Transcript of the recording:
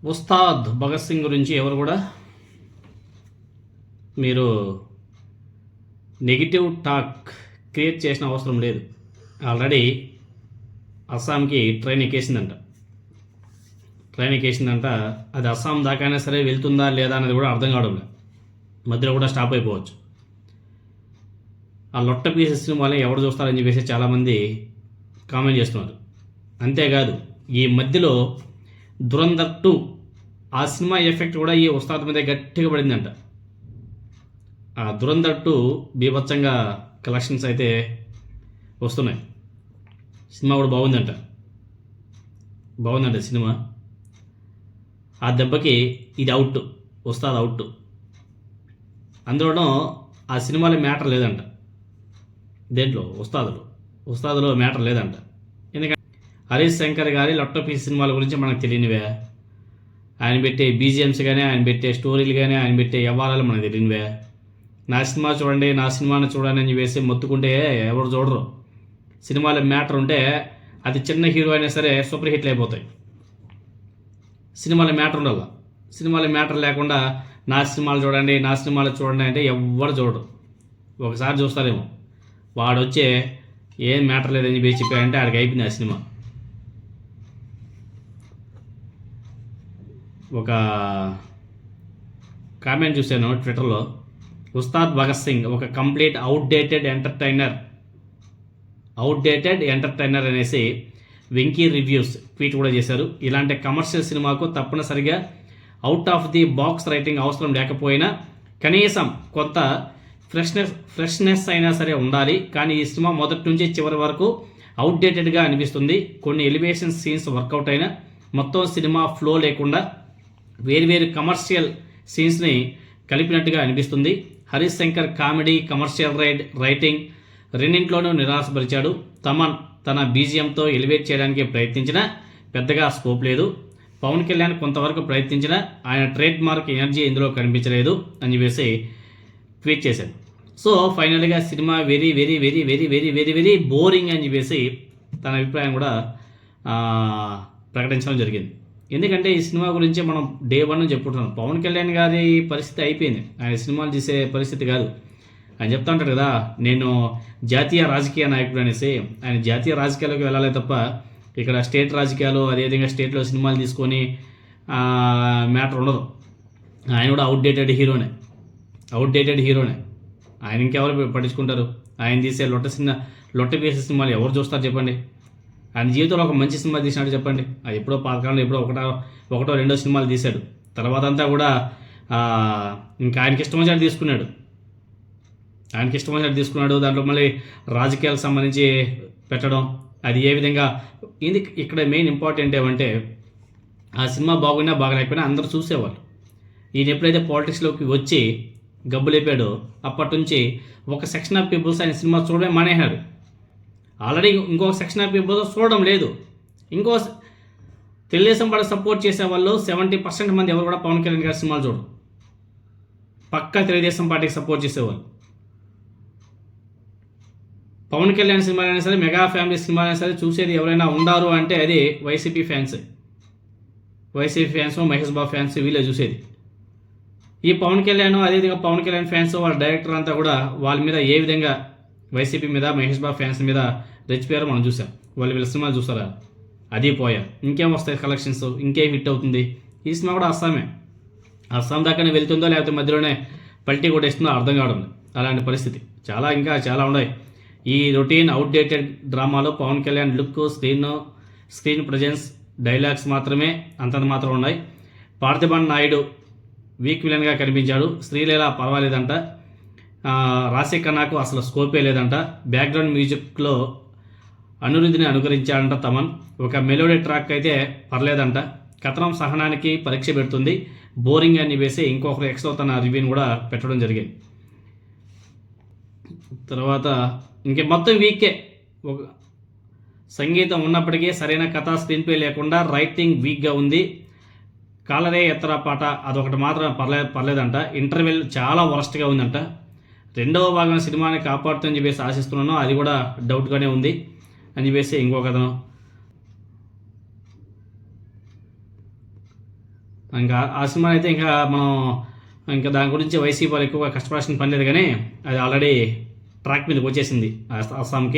ఉస్తాద్ భగత్ సింగ్ గురించి ఎవరు కూడా మీరు నెగిటివ్ టాక్ క్రియేట్ చేసిన అవసరం లేదు. ఆల్రెడీ అస్సాంకి ట్రైన్ ఎక్కేసిందంట. అది అస్సాం దాకైనా సరే వెళ్తుందా లేదా అనేది కూడా అర్థం కావడం లేదు. మధ్యలో కూడా స్టాప్ అయిపోవచ్చు. ఆ లొట్ట పీసెస్ సినిమాని ఎవరు చూస్తారని చెప్పేసి చాలామంది కామెంట్ చేస్తున్నారు. అంతేకాదు ఈ మధ్యలో దురంధర్ 2 ఆ సినిమా ఎఫెక్ట్ కూడా ఈ ఉస్తాద్ మీద గట్టిగా పడిందంట. ఆ దురంధర్ 2 బీభత్సంగా కలెక్షన్స్ అయితే వస్తున్నాయి. సినిమా కూడా బాగుందంట సినిమా. ఆ దెబ్బకి ఇది అవుట్, ఉస్తాద్ అవుట్. అందులోనూ ఆ సినిమాలో మ్యాటర్ లేదంట. దేంట్లో ఉస్తాదులో మ్యాటర్ లేదంట. ఎందుకంటే హరీష్ శంకర్ గారి లొట్ట పీస్ సినిమాల గురించి మనకు తెలియనివే. ఆయన పెట్టే బీజిఎమ్స్ కానీ, ఆయన పెట్టే స్టోరీలు కానీ, ఆయన పెట్టే వ్యవహారాలు మనకు తెలియనివే. నా సినిమా చూడండి, నా సినిమాను చూడండి అని చెప్పేసి మొత్తుకుంటే ఎవరు చూడరు. సినిమాలో మ్యాటర్ ఉంటే అది చిన్న హీరో అయినా సరే సూపర్ హిట్లు అయిపోతాయి. సినిమాలో మ్యాటర్ ఉండాల. సినిమాలో మ్యాటర్ లేకుండా నా సినిమాలు చూడండి అంటే ఎవ్వరు చూడరు. ఒకసారి చూస్తారేమో, వాడు వచ్చే ఏం మ్యాటర్ లేదని చెప్పి చెప్పారంటే ఆడికి అయిపోయింది ఆ సినిమా. ఒక కామెంట్ చూశాను ట్విట్టర్లో, ఉస్తాద్ భగత్ సింగ్ ఒక కంప్లీట్ అవుట్డేటెడ్ ఎంటర్టైనర్ అనేసి వెంకీ రివ్యూస్ ట్వీట్ కూడా చేశారు. ఇలాంటి కమర్షియల్ సినిమాకు తప్పనిసరిగా out of the box writing అవసరం లేకపోయినా కనీసం కొంత ఫ్రెష్నెస్ అయినా సరే ఉండాలి. కానీ ఈ సినిమా మొదటి నుంచి చివరి వరకు అవుట్డేటెడ్గా అనిపిస్తుంది. కొన్ని ఎలివేషన్ సీన్స్ వర్కౌట్ అయినా మొత్తం సినిమా ఫ్లో లేకుండా వేరువేరు కమర్షియల్ సీన్స్ని కలిపినట్టుగా అనిపిస్తుంది. Harish Shankar comedy, commercial writing రెండింట్లోనూ నిరాశపరిచాడు. తమన్ తన బీజిఎంతో ఎలివేట్ చేయడానికి ప్రయత్నించినా పెద్దగా స్కోప్ లేదు. పవన్ కళ్యాణ్ కొంతవరకు ప్రయత్నించినా ఆయన ట్రేడ్ మార్క్ ఎనర్జీ ఇందులో కనిపించలేదు అని చెప్పేసి ట్వీట్ చేశారు. సో ఫైనల్గా cinema very very very very very very very boring అని చెప్పేసి తన అభిప్రాయం కూడా ప్రకటించడం జరిగింది. ఎందుకంటే ఈ సినిమా గురించి మనం డే 1 చెప్పుకుంటున్నాం. పవన్ కళ్యాణ్ గారి పరిస్థితి అయిపోయింది. ఆయన సినిమాలు తీసే పరిస్థితి కాదు. ఆయన చెప్తా ఉంటాడు కదా, నేను జాతీయ రాజకీయ నాయకుడు అనేసి. ఆయన జాతీయ రాజకీయాలకు వెళ్ళాలి తప్ప ఇక్కడ స్టేట్ రాజకీయాలు, అదేవిధంగా స్టేట్లో సినిమాలు తీసుకొని మ్యాటర్ ఉండదు. ఆయన కూడా అవుట్డేటెడ్ హీరోనే. ఆయన ఇంకెవరు పట్టించుకుంటారు? ఆయన తీసే లొట్ట పీసే సినిమాలు ఎవరు చూస్తారు చెప్పండి? ఆయన జీవితంలో ఒక మంచి సినిమా తీసినాడు చెప్పండి? అది ఎప్పుడో పాతకాలంలో ఎప్పుడో ఒకటో రెండో సినిమాలు తీశాడు. తర్వాత అంతా కూడా ఇంకా ఆయనకి ఇష్టం వచ్చినట్టు తీసుకున్నాడు. దాంట్లో మళ్ళీ రాజకీయాలకు సంబంధించి పెట్టడం, అది ఏ విధంగా ఇది ఇక్కడ మెయిన్ ఇంపార్టెంట్ ఏమంటే ఆ సినిమా బాగున్నా బాగలేకపోయినా అందరూ చూసేవాళ్ళు. ఈయన ఎప్పుడైతే పాలిటిక్స్లోకి వచ్చి గబ్బులేపాడో అప్పటి నుంచి ఒక సెక్షన్ ఆఫ్ పీపుల్స్ ఆయన సినిమా చూడడం మానేశాడు. ఆల్రెడీ ఇంకొక సెక్షన్ ఆఫ్ పీపుల్స్ చూడడం లేదు. ఇంకో తెలుగుదేశం పార్టీ సపోర్ట్ చేసేవాళ్ళు 70% మంది ఎవరు కూడా పవన్ కళ్యాణ్ గారి సినిమాలు చూడరు. పక్కా తెలుగుదేశం పార్టీకి సపోర్ట్ చేసేవాళ్ళు. పవన్ కళ్యాణ్ సినిమాలైనా సరే, మెగా ఫ్యామిలీ సినిమాలైనా సరే చూసేది ఎవరైనా ఉండారు అంటే అది YCP fans, Mahesh Babu fans వీళ్ళే చూసేది. ఈ పవన్ కళ్యాణ్, అదేవిధంగా పవన్ కళ్యాణ్ ఫ్యాన్స్ వాళ్ళ డైరెక్టర్ అంతా కూడా వాళ్ళ మీద ఏ విధంగా వైసీపీ మీద, మహేష్ బాబు ఫ్యాన్స్ మీద రెచ్చిపోయారో మనం చూసాం. వీళ్ళ సినిమాలు చూసారా? అది పోయా. ఇంకేం వస్తాయి కలెక్షన్స్? ఇంకేం హిట్ అవుతుంది? ఈ సినిమా కూడా అస్సాం దాకానే వెళ్తుందో లేకపోతే మధ్యలోనే పల్టీ కొట్టేస్తుందో అర్థం కావడం. అలాంటి పరిస్థితి ఇంకా చాలా ఉన్నాయి. ఈ రొటీన్ అవుట్డేటెడ్ డ్రామాలో Pawan Kalyan look, screen presence, dialogues మాత్రమే అంతంత మాత్రం ఉన్నాయి. పార్థిబన్ నాయుడు వీక్ విలన్గా కనిపించాడు. శ్రీలీల పర్వాలేదంట. రాశి ఖన్నాకు అసలు స్కోపే లేదంట. బ్యాక్గ్రౌండ్ మ్యూజిక్లో అనిరుద్ధిని అనుకరించాడంట తమన్. ఒక మెలోడీ ట్రాక్ అయితే పర్లేదంట. కథనం సహనానికి పరీక్ష పెడుతుంది, బోరింగ్ అని వేసి ఇంకొకరు ఎక్స్లో తన రివ్యూని కూడా పెట్టడం జరిగింది. తర్వాత ఇంకే మొత్తం వీకే. ఒక సంగీతం ఉన్నప్పటికీ సరైన కథ, స్క్రీన్ ప్లే లేకుండా రైటింగ్ వీక్గా ఉంది. కాలరే ఎత్తరా పాట అదొకటి మాత్రం పర్లేదంట. ఇంటర్వెల్ చాలా వరస్ట్గా ఉందంట. రెండవ భాగం సినిమాని కాపాడుతుందని చెప్పేసి ఆశిస్తున్నాను, అది కూడా డౌట్గానే ఉంది అని చెప్పేసి ఇంకొక అతను ఇంకా ఆ సినిమా అయితే ఇంకా మనం ఇంకా దాని గురించి వైసీపీ వాళ్ళు ఎక్కువగా కష్టపడాల్సిన పని లేదు, కానీ అది ఆల్రెడీ ట్రాక్ మీదకి వచ్చేసింది అస్సాంకి.